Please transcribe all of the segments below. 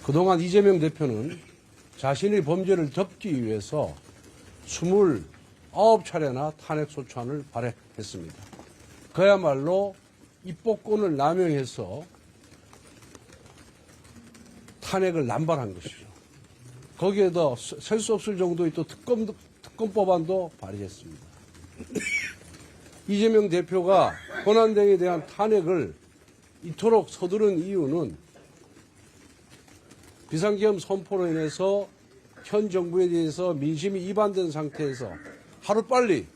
그동안 이재명 대표는 자신의 범죄를 덮기 위해서 29차례나 탄핵소추안을 발행했습니다. 그야말로 입법권을 남용해서 탄핵을 남발한 것이죠. 거기에도 셀 수 없을 정도의 또 특검법안도 발의했습니다. 이재명 대표가 권한대행에 대한 탄핵을 이토록 서두른 이유는 비상계엄 선포로 인해서 현 정부에 대해서 민심이 이반된 상태에서 하루빨리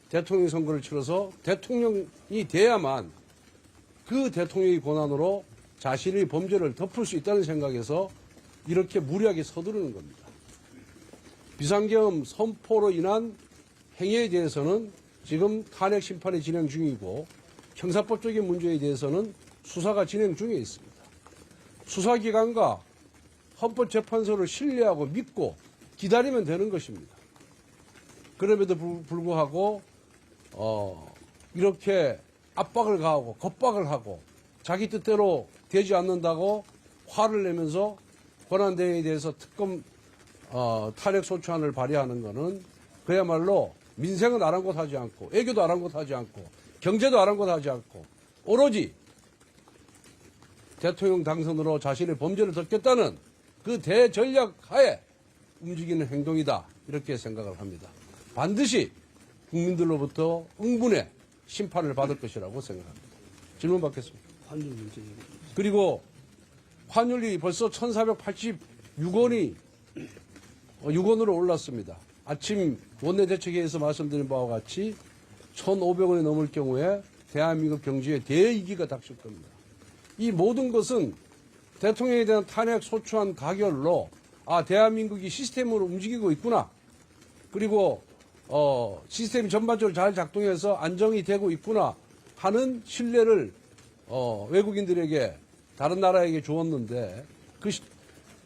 대통령 선거를 치러서 대통령이 돼야만 그 대통령의 권한으로 자신의 범죄를 덮을 수 있다는 생각에서 이렇게 무리하게 서두르는 겁니다. 비상계엄 선포로 인한 행위에 대해서는 지금 탄핵 심판이 진행 중이고 형사법적인 문제에 대해서는 수사가 진행 중에 있습니다. 수사기관과 헌법재판소를 신뢰하고 믿고 기다리면 되는 것입니다. 그럼에도 불구하고 이렇게 압박을 가하고 겁박을 하고 자기 뜻대로 되지 않는다고 화를 내면서 권한대행에 대해서 특검 탄핵소추안을 발의하는 것은 그야말로 민생은 아랑곳하지 않고 애교도 아랑곳하지 않고 경제도 아랑곳하지 않고 오로지 대통령 당선으로 자신의 범죄를 덮겠다는 그 대전략 하에 움직이는 행동이다 이렇게 생각을 합니다. 반드시 국민들로부터 응분의 심판을 받을 것이라고 생각합니다. 질문 받겠습니다. 환율 문제. 그리고 환율이 벌써 1,486원이 6원으로 올랐습니다. 아침 원내대책회의에서 말씀드린 바와 같이 1,500원이 넘을 경우에 대한민국 경제에 대위기가 닥칠 겁니다. 이 모든 것은 대통령에 대한 탄핵 소추안 가결로 대한민국이 시스템으로 움직이고 있구나. 그리고 시스템이 전반적으로 잘 작동해서 안정이 되고 있구나 하는 신뢰를 외국인들에게 다른 나라에게 주었는데 그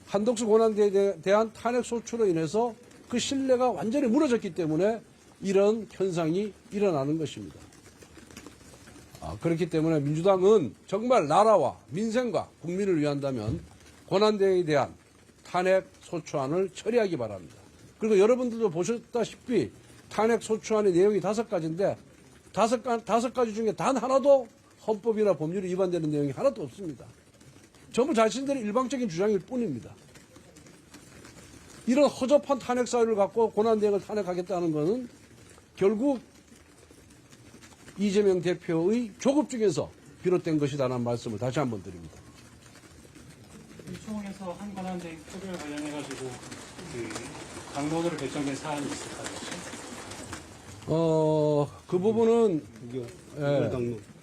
한덕수 권한대에 대한 탄핵 소추로 인해서 그 신뢰가 완전히 무너졌기 때문에 이런 현상이 일어나는 것입니다. 그렇기 때문에 민주당은 정말 나라와 민생과 국민을 위한다면 권한대행에 대한 탄핵 소추안을 처리하기 바랍니다. 그리고 여러분들도 보셨다시피 탄핵 소추안의 내용이 5가지인데 5가지 중에 단 하나도 헌법이나 법률이 위반되는 내용이 하나도 없습니다. 전부 자신들의 일방적인 주장일 뿐입니다. 이런 허접한 탄핵 사유를 갖고 권한대행을 탄핵하겠다는 것은 결국 이재명 대표의 조급 중에서 비롯된 것이다라는 말씀을 다시 한번 드립니다. 일종에서 한 권한대행 표결 관련해가지고 당론으로 결정된 사안이 있을까요? 그 부분은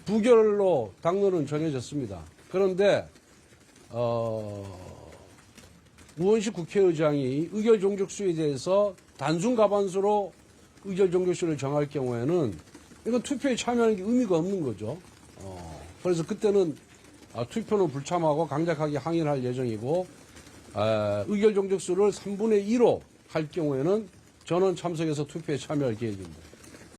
부결로 당론은 정해졌습니다. 그런데 우원식 국회의장이 의결 종족수에 대해서 단순 과반수로 의결 종족수를 정할 경우에는 이건 투표에 참여하는 게 의미가 없는 거죠. 그래서 그때는 투표는 불참하고 강력하게 항의를 할 예정이고 의결 종족수를 3분의 2로 할 경우에는 저는 참석해서 투표에 참여할 계획입니다.